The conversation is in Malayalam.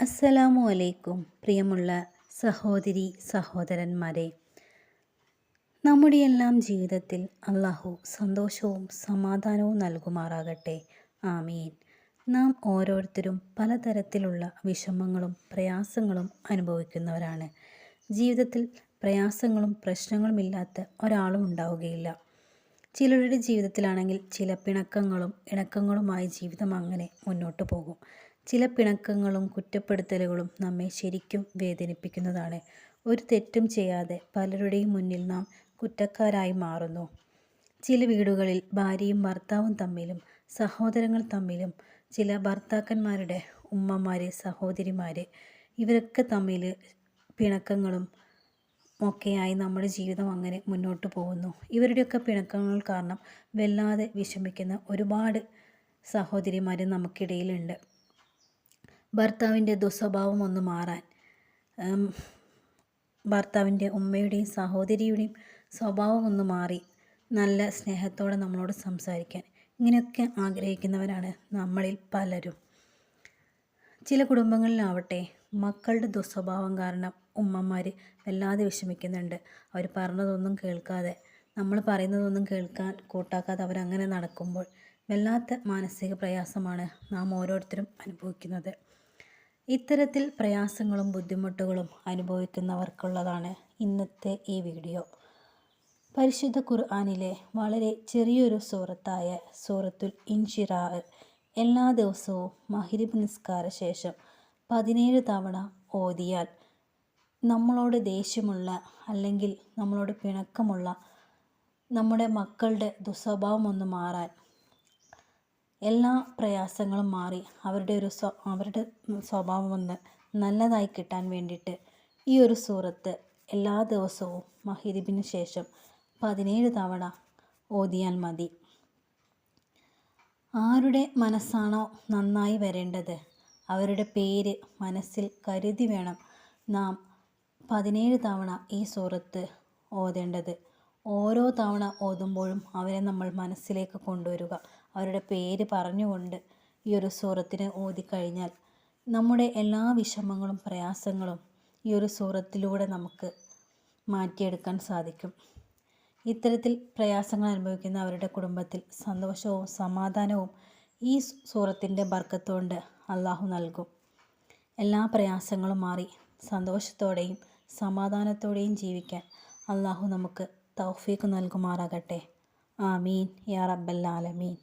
അസ്സലാമു അലൈക്കും പ്രിയമുള്ള സഹോദരി സഹോദരന്മാരെ, നമ്മുടെയെല്ലാം ജീവിതത്തിൽ അള്ളാഹു സന്തോഷവും സമാധാനവും നൽകുമാറാകട്ടെ. ആമീൻ. നാം ഓരോരുത്തരും പലതരത്തിലുള്ള വിഷമങ്ങളും പ്രയാസങ്ങളും അനുഭവിക്കുന്നവരാണ്. ജീവിതത്തിൽ പ്രയാസങ്ങളും പ്രശ്നങ്ങളുമില്ലാത്ത ഒരാളും ഉണ്ടാവുകയില്ല. ചിലരുടെ ജീവിതത്തിലാണെങ്കിൽ ചില പിണക്കങ്ങളും ഇണക്കങ്ങളുമായി ജീവിതം അങ്ങനെ മുന്നോട്ട് പോകും. ചില പിണക്കങ്ങളും കുറ്റപ്പെടുത്തലുകളും നമ്മെ ശരിക്കും വേദനിപ്പിക്കുന്നതാണ്. ഒരു തെറ്റും ചെയ്യാതെ പലരുടെയും മുന്നിൽ നാം കുറ്റക്കാരായി മാറുന്നു. ചില വീടുകളിൽ ഭാര്യയും ഭർത്താവും തമ്മിലും സഹോദരങ്ങൾ തമ്മിലും ചില ഭർത്താക്കന്മാരുടെ ഉമ്മമാർ, സഹോദരിമാർ, ഇവരൊക്കെ തമ്മിൽ പിണക്കങ്ങളും ഒക്കെയായി നമ്മുടെ ജീവിതം അങ്ങനെ മുന്നോട്ട് പോകുന്നു. ഇവരുടെയൊക്കെ പിണക്കങ്ങൾ കാരണം വല്ലാതെ വിഷമിക്കുന്ന ഒരുപാട് സഹോദരിമാർ നമുക്കിടയിലുണ്ട്. ഭർത്താവിൻ്റെ ദുസ്വഭാവം ഒന്ന് മാറാൻ, ഭർത്താവിൻ്റെ ഉമ്മയുടെയും സഹോദരിയുടെയും സ്വഭാവം ഒന്ന് മാറി നല്ല സ്നേഹത്തോടെ നമ്മളോട് സംസാരിക്കാൻ, ഇങ്ങനെയൊക്കെ ആഗ്രഹിക്കുന്നവരാണ് നമ്മളിൽ പലരും. ചില കുടുംബങ്ങളിലാവട്ടെ മക്കളുടെ ദുസ്വഭാവം കാരണം ഉമ്മമാർ വല്ലാതെ വിഷമിക്കുന്നുണ്ട്. അവർ പറഞ്ഞതൊന്നും കേൾക്കാതെ, നമ്മൾ പറയുന്നതൊന്നും കേൾക്കാൻ കൂട്ടാക്കാതെ അവരങ്ങനെ നടക്കുമ്പോൾ വല്ലാത്ത മാനസിക പ്രയാസമാണ് നാം ഓരോരുത്തരും അനുഭവിക്കുന്നത്. ഇത്തരത്തിൽ പ്രയാസങ്ങളും ബുദ്ധിമുട്ടുകളും അനുഭവിക്കുന്നവർക്കുള്ളതാണ് ഇന്നത്തെ ഈ വീഡിയോ. പരിശുദ്ധ ഖുർആനിലെ വളരെ ചെറിയൊരു സൂറത്തായ സൂറത്തുൽ ഇൻഷിറാ എല്ലാ ദിവസവും മഗ്‌രിബ് നിസ്കാര ശേഷം 17 തവണ ഓതിയാൽ നമ്മളോട് ദേഷ്യമുള്ള അല്ലെങ്കിൽ നമ്മളോട് പിണക്കമുള്ള നമ്മുടെ മക്കളുടെ ദുസ്വഭാവം ഒന്ന് മാറാൻ, എല്ലാ പ്രയാസങ്ങളും മാറി അവരുടെ സ്വഭാവം ഒന്ന് നല്ലതായി കിട്ടാൻ വേണ്ടിയിട്ട് ഈ ഒരു സൂറത്ത് എല്ലാ ദിവസവും മഗ്‌രിബിന് ശേഷം 17 തവണ ഓതിയാൽ മതി. ആരുടെ മനസ്സാണോ നന്നായി വരേണ്ടത് അവരുടെ പേര് മനസ്സിൽ കരുതി വേണം നാം 17 തവണ ഈ സൂറത്ത് ഓതേണ്ടത്. ഓരോ തവണ ഓതുമ്പോഴും അവരെ നമ്മൾ മനസ്സിലേക്ക് കൊണ്ടുവരിക. അവരുടെ പേര് പറഞ്ഞുകൊണ്ട് ഈ ഒരു സൂറത്തിനെ ഓതിക്കഴിഞ്ഞാൽ നമ്മുടെ എല്ലാ വിഷമങ്ങളും പ്രയാസങ്ങളും ഈ ഒരു സൂറത്തിലൂടെ നമുക്ക് മാറ്റിയെടുക്കാൻ സാധിക്കും. ഇത്തരത്തിൽ പ്രയാസങ്ങൾ അനുഭവിക്കുന്ന അവരുടെ കുടുംബത്തിൽ സന്തോഷവും സമാധാനവും ഈ സൂറത്തിൻ്റെ ബർക്കത്ത് കൊണ്ട് അള്ളാഹു നൽകും. എല്ലാ പ്രയാസങ്ങളും മാറി സന്തോഷത്തോടെയും സമാധാനത്തോടെയും ജീവിക്കാൻ അള്ളാഹു നമുക്ക് തൗഫീഖ് നൽകുമാറാകട്ടെ. ആമീൻ യാ റബ്ബൽ ആലമീൻ.